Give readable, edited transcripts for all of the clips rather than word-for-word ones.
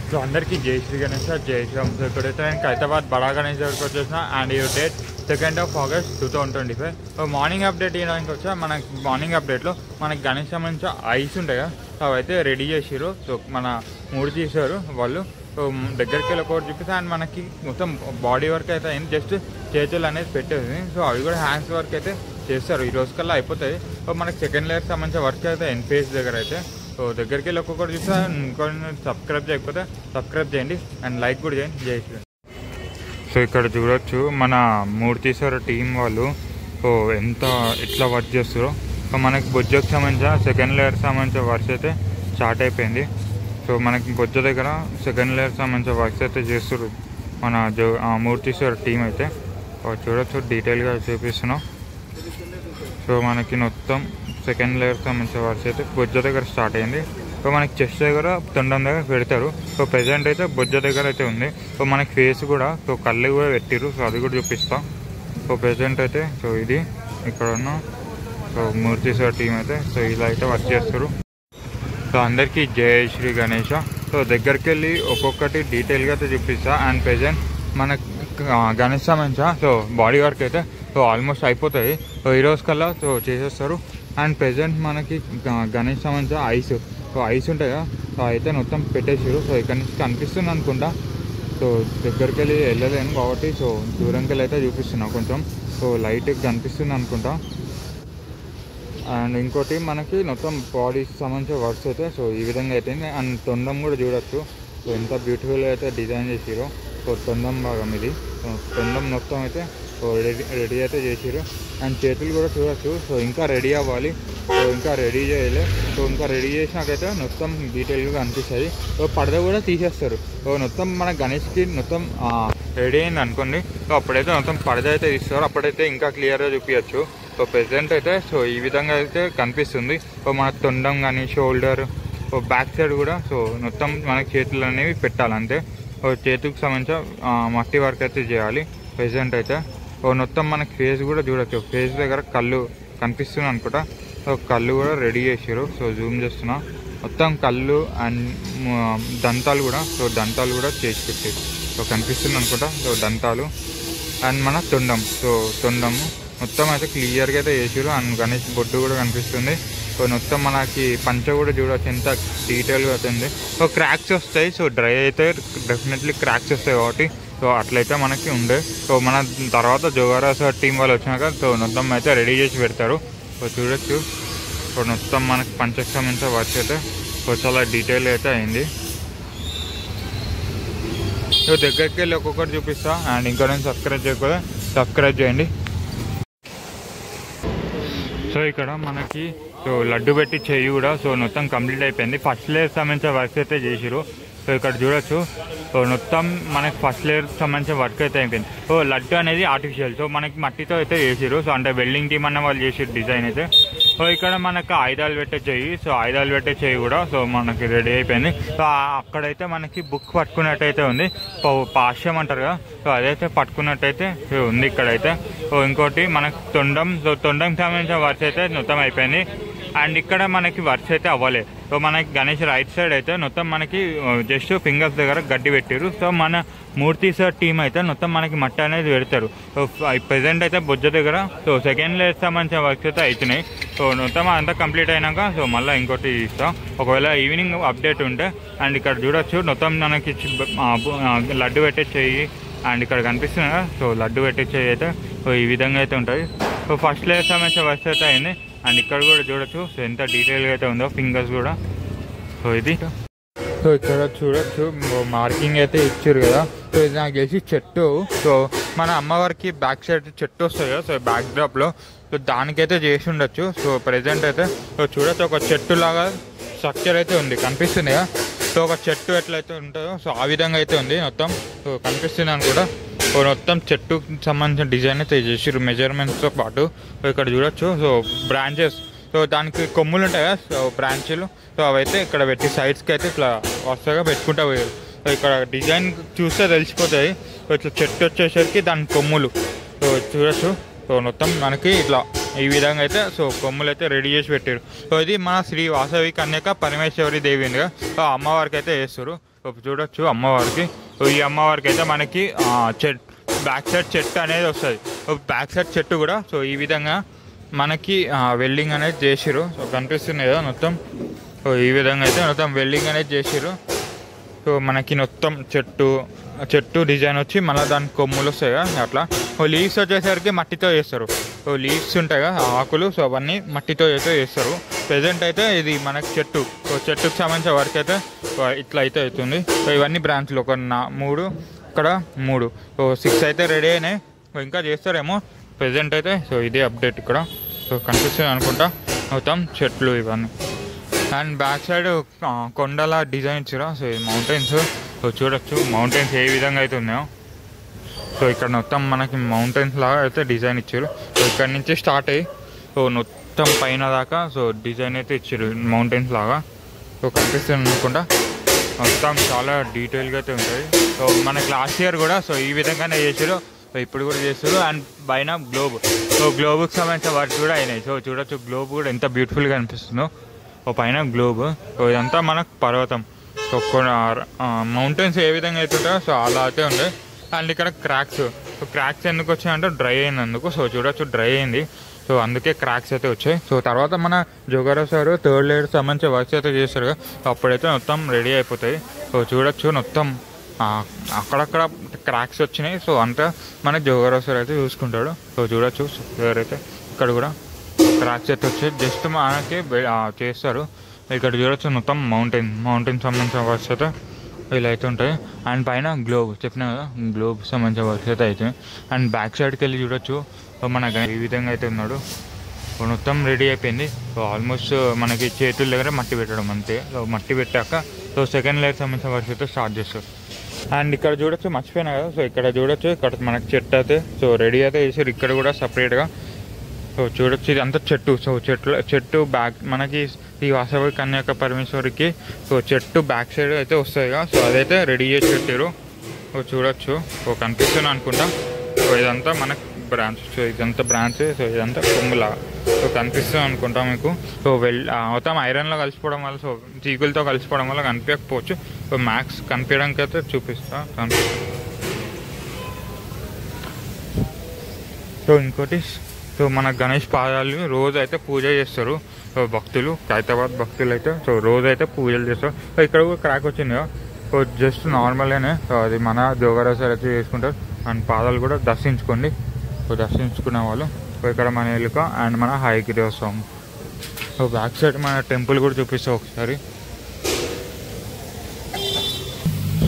So అందరికీ జై శ్రీ గణేష్, జై శ్రీరామ్. సో ఇక్కడైతే నేను హైదరాబాద్ బడా గణేష్ దగ్గరికి వచ్చేసిన. అండ్ ఈ date 2nd of August 2025. So morning update ఇవ్వడానికి వచ్చా. మనకి మార్నింగ్ అప్డేట్లో మనకి గణేష్ సంబంధించిన ఐస్ ఉంటాయి కదా, అవి అయితే రెడీ చేసారు. సో మన మూడు తీసారు వాళ్ళు. సో దగ్గరికి వెళ్ళి ఒకటి చూపిస్తే అండ్ మనకి మొత్తం బాడీ వర్క్ అయితే అయింది. జస్ట్ చేతులు అనేది పెట్టేది. సో అవి కూడా హ్యాండ్స్ వర్క్ అయితే చేస్తారు. ఈ రోజు కల్లా అయిపోతాయి. సో మనకి సెకండ్ లేయర్కి సంబంధించిన వర్క్ అయితే ఫేస్ దగ్గర అయితే. సో దగ్గరికి వెళ్ళి ఒక్కొక్కటి చూస్తే ఇంకొన్ని సబ్స్క్రైబ్ చేయకపోతే సబ్స్క్రైబ్ చేయండి అండ్ లైక్ కూడా చేయండి. జై శ్రీ. సో ఇక్కడ చూడొచ్చు మన మూర్తి సార్ టీం వాళ్ళు సో ఎట్లా వర్క్ చేస్తారో. సో మనకి బొజ్జకు సంబంధించిన సెకండ్ లేయర్ సంబంధించిన వర్క్స్ అయితే స్టార్ట్ అయిపోయింది. సో మనకి బొజ్జ దగ్గర సెకండ్ లేయర్ సంబంధించిన వర్క్స్ అయితే చేస్తారు మన మూర్తి సార్ టీం అయితే. చూడొచ్చు డీటెయిల్గా చూపిస్తున్నాం. సో మనకి మొత్తం సెకండ్ లేయర్ సంబంధించిన వర్క్స్ అయితే బొజ్జ దగ్గర స్టార్ట్ అయింది. సో మనకి చెస్ట్ దగ్గర తొండం దగ్గర పెడతారు. సో ప్రెజెంట్ అయితే బొజ్జ దగ్గర అయితే ఉంది. సో మనకి ఫేస్ కూడా సో కళ్ళు కూడా పెట్టిరు. సో అది కూడా చూపిస్తాం. సో ప్రెజెంట్ అయితే సో ఇది ఇక్కడ ఉన్న సో మూర్తి సార్ టీం అయితే సో ఇలా అయితే వర్క్ చేస్తారు. సో అందరికీ జై శ్రీ గణేష. సో దగ్గరికి వెళ్ళి ఒక్కొక్కటి డీటెయిల్గా అయితే చూపిస్తా. అండ్ ప్రెజెంట్ మనకి గణేష్ సంబంధించిన సో బాడీ వర్క్ అయితే సో ఆల్మోస్ట్ అయిపోతాయి. సో ఈ రోజు కల్లా సో చేసేస్తారు. అండ్ ప్రెజెంట్ మనకి గణేష్ సంబంధించిన ఐస్ సో ఐస్ ఉంటాయి కదా, సో అయితే మొత్తం పెట్టేసారు. సో ఇక్కడ నుంచి కనిపిస్తుంది అనుకుంటా. సో దగ్గరికి వెళ్ళి వెళ్ళలేను కాబట్టి సో దూరంకి వెళ్ళి అయితే చూపిస్తున్నా కొంచెం. సో లైట్గా కనిపిస్తుంది అనుకుంటా. అండ్ ఇంకోటి మనకి మొత్తం బాడీకి సంబంధించిన వర్క్స్ అయితే సో ఈ విధంగా అయితే. అండ్ తొండం కూడా చూడొచ్చు. సో ఎంత బ్యూటిఫుల్గా అయితే డిజైన్ చేసారో. సో తొండం భాగం ఇది. సో తొండం మొత్తం అయితే సో రెడీ అయితే చేసారు. అండ్ చేతులు కూడా చూడొచ్చు. సో ఇంకా రెడీ అవ్వాలి. సో ఇంకా రెడీ చేయలే. సో ఇంకా రెడీ చేసినాకైతే మొత్తం డీటెయిల్గా అనిపిస్తుంది. సో పరద కూడా తీసేస్తారు. సో మొత్తం మన గణేష్కి మొత్తం రెడీ అయింది అనుకోండి. సో అప్పుడైతే మొత్తం పరద అయితే తీస్తారు. అప్పుడైతే ఇంకా క్లియర్గా చూపించచ్చు. సో ప్రెజెంట్ అయితే సో ఈ విధంగా అయితే కనిపిస్తుంది. సో మన తొండం కానీ షోల్డర్ సో బ్యాక్ సైడ్ కూడా సో మొత్తం మనకి చేతులు అనేవి పెట్టాలంతే. సో చేతికి సంబంధించిన మట్టి వర్క్ అయితే చేయాలి ప్రెజెంట్ అయితే. సో మొత్తం మనకి ఫేస్ కూడా చూడొచ్చు. ఫేస్ దగ్గర కళ్ళు కనిపిస్తుంది అనుకుంటా. సో కళ్ళు కూడా రెడీ చేసారు. సో జూమ్ చేస్తున్నా. మొత్తం కళ్ళు అండ్ దంతాలు కూడా సో దంతాలు కూడా చేసి పెట్టారు. సో కనిపిస్తుంది అనుకుంటా. సో దంతాలు అండ్ మన తొండం సో తొండము మొత్తం అయితే క్లియర్గా అయితే చేసారు. అండ్ గణేష్ బొడ్డు కూడా కనిపిస్తుంది. సో మొత్తం మనకి పంచ కూడా చూడవచ్చు ఎంత డీటెయిల్గా అవుతుంది. సో క్రాక్స్ వస్తాయి. సో డ్రై అయితే డెఫినెట్లీ క్రాక్స్ వస్తాయి కాబట్టి సో అట్లయితే మనకి ఉండే. సో మన తర్వాత జోగారా సార్ టీం వాళ్ళు వచ్చినాక సో మొత్తం అయితే రెడీ చేసి పెడతారు. సో చూడొచ్చు. సో మొత్తం మనకి పంచకు సంబంధించిన వర్క్ అయితే సో చాలా డీటెయిల్ అయితే అయింది. సో దగ్గరికి వెళ్ళి ఒక్కొక్కటి చూపిస్తా. అండ్ ఇంకా నేను సబ్స్క్రైబ్ చేయకపోతే సబ్స్క్రైబ్ చేయండి. సో ఇక్కడ మనకి సో లడ్డు పెట్టి చెయ్యి కూడా సో మొత్తం కంప్లీట్ అయిపోయింది. ఫస్ట్ లేయర్ సంబంధించిన వర్క్ అయితే చేసిరు. సో ఇక్కడ చూడొచ్చు. సో మొత్తం మనకి ఫస్ట్ లేయర్ సంబంధించిన వర్క్ అయితే అయిపోయింది. సో లడ్డు అనేది ఆర్టిఫిషియల్. సో మనకి మట్టితో అయితే చేసిరు. సో అంటే వెల్డింగ్ టీమ్ అన్న వాళ్ళు చేసిరు డిజైన్ అయితే. సో ఇక్కడ మనకు ఆయుధాలు పెట్టే చెయ్యి సో ఆయుధాలు పెట్టే చెయ్యి కూడా సో మనకి రెడీ అయిపోయింది. సో అక్కడైతే మనకి బుక్ పట్టుకున్నట్టయితే ఉంది. పాశ్యం అంటారు కదా, సో అదైతే పట్టుకున్నట్టయితే ఉంది ఇక్కడైతే. సో ఇంకోటి మనకి తొండం సో తొండంకి సంబంధించిన వర్క్ అయితే మొత్తం అయిపోయింది. అండ్ ఇక్కడ మనకి వర్క్స్ అయితే అవ్వలేదు. సో మనకి గణేష్ రైట్ సైడ్ అయితే మొత్తం మనకి జస్ట్ ఫింగర్స్ దగ్గర గడ్డి పెట్టారు. సో మన మూర్తి సార్ టీం అయితే మొత్తం మనకి మట్టి అనేది పెడతారు. సో ప్రెజెంట్ అయితే బొజ్జ దగ్గర సో సెకండ్ లేయర్ సంబంధించిన వర్క్స్ అయితే అవుతున్నాయి. సో మొత్తం అంతా కంప్లీట్ అయినాక సో మళ్ళీ ఇంకోటి ఇస్తాం ఒకవేళ ఈవినింగ్ అప్డేట్ ఉంటే. అండ్ ఇక్కడ చూడొచ్చు మొత్తం మనకి లడ్డు పెట్టే చెయ్యి అండ్ ఇక్కడ కనిపిస్తుంది కదా. సో లడ్డు పెట్టే చెయ్యి అయితే సో ఈ విధంగా అయితే ఉంటుంది. సో ఫస్ట్ లేయర్ సంబంధించిన వర్క్స్ అయితే అయింది. అండ్ ఇక్కడ కూడా చూడొచ్చు. సో ఎంత డీటెయిల్గా అయితే ఉందో ఫింగర్స్ కూడా. సో ఇది సో ఇక్కడ చూడొచ్చు మార్కింగ్ అయితే ఇచ్చారు కదా. సో ఇది నాకు తెలిసి చెట్టు. సో మన అమ్మవారికి బ్యాక్ సైడ్ చెట్టు వస్తుంది కదా. సో బ్యాక్ డ్రాప్లో సో దానికైతే చేసి ఉండొచ్చు. సో ప్రెజెంట్ అయితే సో చూడొచ్చు ఒక చెట్టు లాగా స్ట్రక్చర్ అయితే ఉంది కనిపిస్తుంది కదా. సో ఒక చెట్టు ఎట్లయితే ఉంటుందో సో ఆ విధంగా అయితే ఉంది మొత్తం. సో కనిపిస్తుంది అని కూడా. సో మొత్తం చెట్టుకు సంబంధించిన డిజైన్ అయితే చేసారు మెజర్మెంట్స్తో పాటు. సో ఇక్కడ చూడొచ్చు. సో బ్రాంచెస్ సో దానికి కొమ్ములు ఉంటాయి కదా సో బ్రాంచ్లు. సో అవైతే ఇక్కడ పెట్టి సైడ్స్కి అయితే ఇట్లా వరుసగా పెట్టుకుంటా పోయారు. సో ఇక్కడ డిజైన్ చూస్తే తెలిసిపోతాయి. సో ఇట్లా చెట్టు వచ్చేసరికి దాని కొమ్ములు సో చూడొచ్చు. సో మొత్తం మనకి ఇట్లా ఈ విధంగా అయితే సో కొమ్ములు అయితే రెడీ చేసి పెట్టారు. సో ఇది మన శ్రీ వాసవి కన్యక పరమేశ్వరి దేవి ఉంది కదా, సో అమ్మవారికి అయితే వేస్తారు. సో చూడొచ్చు అమ్మవారికి. సో ఈ అమ్మవారికి అయితే మనకి బ్యాక్ సైడ్ చెట్టు అనేది వస్తుంది. బ్యాక్ సైడ్ చెట్టు కూడా సో ఈ విధంగా మనకి వెల్డింగ్ అనేది చేసిరు. సో కనిపిస్తుంది కదా మొత్తం. సో ఈ విధంగా అయితే మొత్తం వెల్డింగ్ అనేది చేసిరు. సో మనకి మొత్తం చెట్టు డిజైన్ వచ్చి మళ్ళీ దానికి కొమ్ములు వస్తాయి కదా అట్లా. లీవ్స్ వచ్చేసరికి మట్టితో చేస్తారు. సో లీవ్స్ ఉంటాయి కదా ఆకులు, సో అవన్నీ మట్టితో అయితే చేస్తారు. ప్రెజెంట్ అయితే ఇది మనకి చెట్టుకు సంబంధించిన వర్క్ అయితే ఇట్లా అయితే అవుతుంది. సో ఇవన్నీ బ్రాంచ్లు ఒక 3 ఇక్కడ 3 సో 6 అయితే రెడీ అయినాయి. సో ఇంకా చేస్తారేమో ప్రెజెంట్ అయితే. సో ఇదే అప్డేట్ ఇక్కడ. సో కనిపిస్తుంది అనుకుంటా మొత్తం చెట్లు ఇవన్నీ. అండ్ బ్యాక్ సైడ్ కొండల డిజైన్ ఇచ్చారు. సో ఇది మౌంటైన్స్. సో చూడొచ్చు మౌంటైన్స్ ఏ విధంగా అయితే ఉన్నాయో. సో ఇక్కడ మొత్తం మనకి మౌంటైన్స్ లాగా అయితే డిజైన్ ఇచ్చారు. సో ఇక్కడ నుంచి స్టార్ట్ అయ్యి సో మొత్తం పైన దాకా సో డిజైన్ అయితే ఇచ్చారు మౌంటైన్స్ లాగా. సో కనిపిస్తుంది అనుకుంటా మొత్తం చాలా డీటెయిల్గా అయితే ఉంటుంది. సో మనకి లాస్ట్ ఇయర్ కూడా సో ఈ విధంగానే చేశారు. సో ఇప్పుడు కూడా చేస్తారు. అండ్ పైన గ్లోబ్, సో గ్లోబ్కి సంబంధించిన వర్క్ కూడా అయినాయి. సో చూడొచ్చు గ్లోబ్ కూడా ఎంత బ్యూటిఫుల్గా అనిపిస్తుందో. ఓ పైన గ్లోబ్. సో ఇదంతా మనకు పర్వతం. సో మౌంటైన్స్ ఏ విధంగా అయితే ఉంటాయో సో అలా అయితే ఉంటాయి. అండ్ ఇక్కడ క్రాక్స్. సో క్రాక్స్ ఎందుకు వచ్చాయంటే డ్రై అయినందుకు. సో చూడొచ్చు డ్రై అయింది. సో అందుకే క్రాక్స్ అయితే వచ్చాయి. సో తర్వాత మన జోగారావు సార్ 3rd లేయర్ సంబంధించి వర్క్స్ అయితే చేస్తారు కదా, అప్పుడైతే మొత్తం రెడీ అయిపోతాయి. సో చూడొచ్చు మొత్తం అక్కడక్కడ క్రాక్స్ వచ్చినాయి. సో అంతా మన జోగారావు సార్ అయితే చూసుకుంటాడు. సో చూడొచ్చు సార్ అయితే ఇక్కడ కూడా క్రాక్స్ అయితే వచ్చాయి. జస్ట్ మనకి చేస్తారు. ఇక్కడ చూడొచ్చు మొత్తం మౌంటైన్ సంబంధించిన వర్క్స్ అయితే ఇలా అయితే ఉంటాయి. అండ్ పైన గ్లోబ్ చెప్పినా కదా, గ్లోబ్ సంబంధించిన వర్క్స్ అయితే అవుతాయి. అండ్ బ్యాక్ సైడ్కి వెళ్ళి చూడొచ్చు మన ఈ విధంగా అయితే ఉన్నాడు. మొత్తం రెడీ అయిపోయింది. సో ఆల్మోస్ట్ మనకి చేతుల దగ్గర మట్టి పెట్టడం అంతే. సో మట్టి పెట్టాక సో 2nd లేయర్ సంబంధించిన వర్క్స్ అయితే స్టార్ట్ చేస్తారు. అండ్ ఇక్కడ చూడొచ్చు మర్చిపోయినా కదా, సో ఇక్కడ చూడొచ్చు ఇక్కడ మనకి చెట్టు అయితే సో రెడీ అయితే చేసారు. ఇక్కడ కూడా సపరేట్గా సో చూడొచ్చు ఇదంతా చెట్టు. సో చెట్టు బ్యాక్ మనకి ఈ వాసవి కన్యక పరమేశ్వరికి సో చెట్టు బ్యాక్ సైడ్ అయితే వస్తాయి కదా, సో అదైతే రెడీ చేసి పెట్టారు. సో చూడొచ్చు. సో కనిపిస్తుంది అనుకుంటా. సో ఇదంతా మనకి బ్రాంచ్. సో ఇదంతా బ్రాంచ్. సో ఇదంతా కొమ్ములా సో కనిపిస్తుంది అనుకుంటా మీకు. సో మొత్తం ఐరన్లో కలిసిపోవడం వల్ల సో చీకులతో కలిసిపోవడం వల్ల కనిపించకపోవచ్చు. సో మ్యాక్స్ కనిపించడానికి అయితే చూపిస్తా. సో ఇంకోటి సో మన గణేష్ పాదాలు రోజు అయితే పూజ చేస్తారు. సో భక్తులు, హైదరాబాద్ భక్తులు అయితే సో రోజు అయితే పూజలు చేస్తారు. సో ఇక్కడ కూడా క్రాక్ వచ్చింది కదా, సో జస్ట్ నార్మల్గానే. సో అది మన జోగారావు సార్ అయితే చేసుకుంటారు. అండ్ పాదాలు కూడా దర్శించుకోండి. సో దర్శించుకునే వాళ్ళు. సో ఇక్కడ మన ఎలుక అండ్ మన హయగ్రీవ స్వామి. సో బ్యాక్ సైడ్ మన టెంపుల్ కూడా చూపిస్తాం ఒకసారి.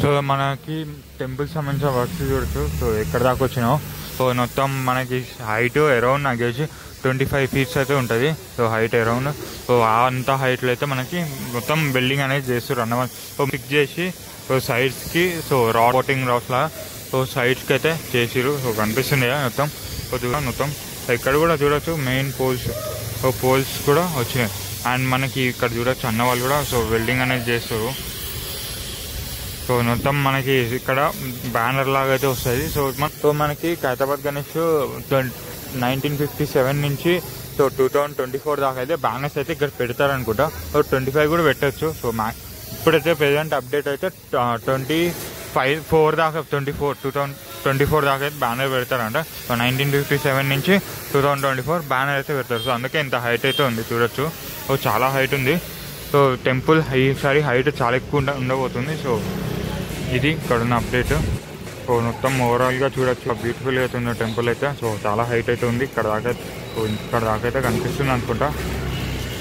సో మనకి టెంపుల్ సంబంధించిన వర్క్స్ చూడచ్చు. సో ఎక్కడ దాకా వచ్చినావు. సో మొత్తం మనకి హైట్ అరౌండ్ నాకు తెలిసి 25 feet అయితే ఉంటుంది. So height around. సో అంత హైట్లో అయితే మనకి మొత్తం బిల్డింగ్ అనేది చేస్తారు అన్నమాట. సో ఫిక్స్ చేసి సో సైడ్స్కి సో కోటింగ్ రాడ్స్ లాగా సో సైడ్స్కి అయితే చేసిరు. సో కనిపిస్తుంది కదా మొత్తం. కొద్దిగా మొత్తం ఇక్కడ కూడా చూడొచ్చు మెయిన్ పోల్స్. సో పోల్స్ కూడా వచ్చినాయి. అండ్ మనకి ఇక్కడ చూడొచ్చు అన్న వాళ్ళు కూడా సో వెల్డింగ్ అనేది చేస్తారు. సో మొత్తం మనకి ఇక్కడ బ్యానర్ లాగా అయితే వస్తుంది. సో మనకి హైదరాబాద్ గణేష్ 1957 నుంచి సో 2024 దాకా అయితే బ్యానర్స్ అయితే ఇక్కడ పెడతారనుకుంటా. సో 25 కూడా పెట్టచ్చు. సో ఇప్పుడైతే ప్రెజెంట్ అప్డేట్ అయితే 2024 దాకా అయితే బ్యానర్ పెడతారంట. సో 1957 నుంచి 2024 బ్యానర్ అయితే పెడతారు. సో అందుకే ఇంత హైట్ అయితే ఉంది చూడొచ్చు. సో చాలా హైట్ ఉంది. సో టెంపుల్ ఈసారి హైట్ చాలా ఎక్కువ ఉండబోతుంది. సో ఇది ఇక్కడ ఉన్న అప్డేట్. సో మొత్తం ఓవరాల్గా చూడొచ్చు బ్యూటిఫుల్గా అయితే ఉంది టెంపుల్ అయితే. సో చాలా హైట్ అయితే ఉంది. ఇక్కడ దాకా అయితే కనిపిస్తుంది అనుకుంటా.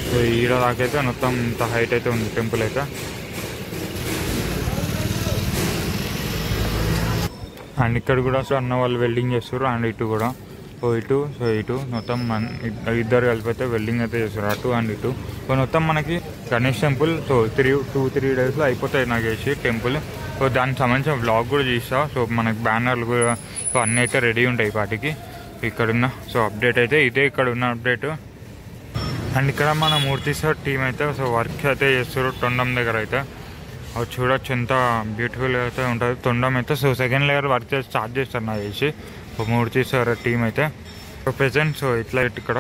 సో ఈడ దాకా అయితే మొత్తం ఇంత హైట్ అయితే ఉంది టెంపుల్ అయితే. అండ్ ఇక్కడ కూడా అన్న వాళ్ళు వెల్డింగ్ చేస్తారు. అండ్ ఇటు కూడా ఇటు మొత్తం ఇద్దరు కలిపితే వెల్డింగ్ అయితే చేస్తారు అటు అండ్ ఇటు. సో మొత్తం మనకి గణేష్ టెంపుల్ సో 2-3 daysలో అయిపోతాయి నాకు వేసి టెంపుల్. సో దానికి సంబంధించిన వ్లాగ్ కూడా చేస్తా. సో మనకి బ్యానర్లు కూడా సో అన్నీ అయితే రెడీ ఉంటాయి వాటికి. ఇక్కడున్న సో అప్డేట్ అయితే ఇదే ఇక్కడ ఉన్న అప్డేట్. అండ్ ఇక్కడ మన మూర్తి సార్ టీం అయితే సో వర్క్ అయితే చేస్తారు తొండం దగ్గర అయితే. అవి చూడొచ్చు ఎంత బ్యూటిఫుల్గా అయితే ఉంటుంది తొండం అయితే. So 2nd layer work start చేస్తారు నాకు వేసి సో మూర్తి సార్ టీం అయితే. సో ప్రెజెంట్ సో ఇట్లా ఇక్కడ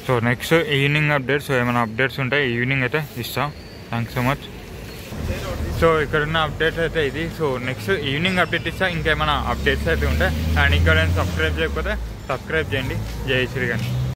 so next evening updates. So ఏమైనా అప్డేట్స్ ఉంటే ఈవినింగ్ అయితే ఇస్తాం. Thanks so much. సో ఇక్కడున్న అప్డేట్స్ అయితే ఇది. సో నెక్స్ట్ ఈవినింగ్ అప్డేట్ ఇస్తా. ఇంకేమైనా అప్డేట్స్ అయితే ఉంటాయి. అండ్ ఇంకా నేను సబ్స్క్రైబ్ చేయకపోతే సబ్స్క్రైబ్ చేయండి. జై శ్రీగణ్.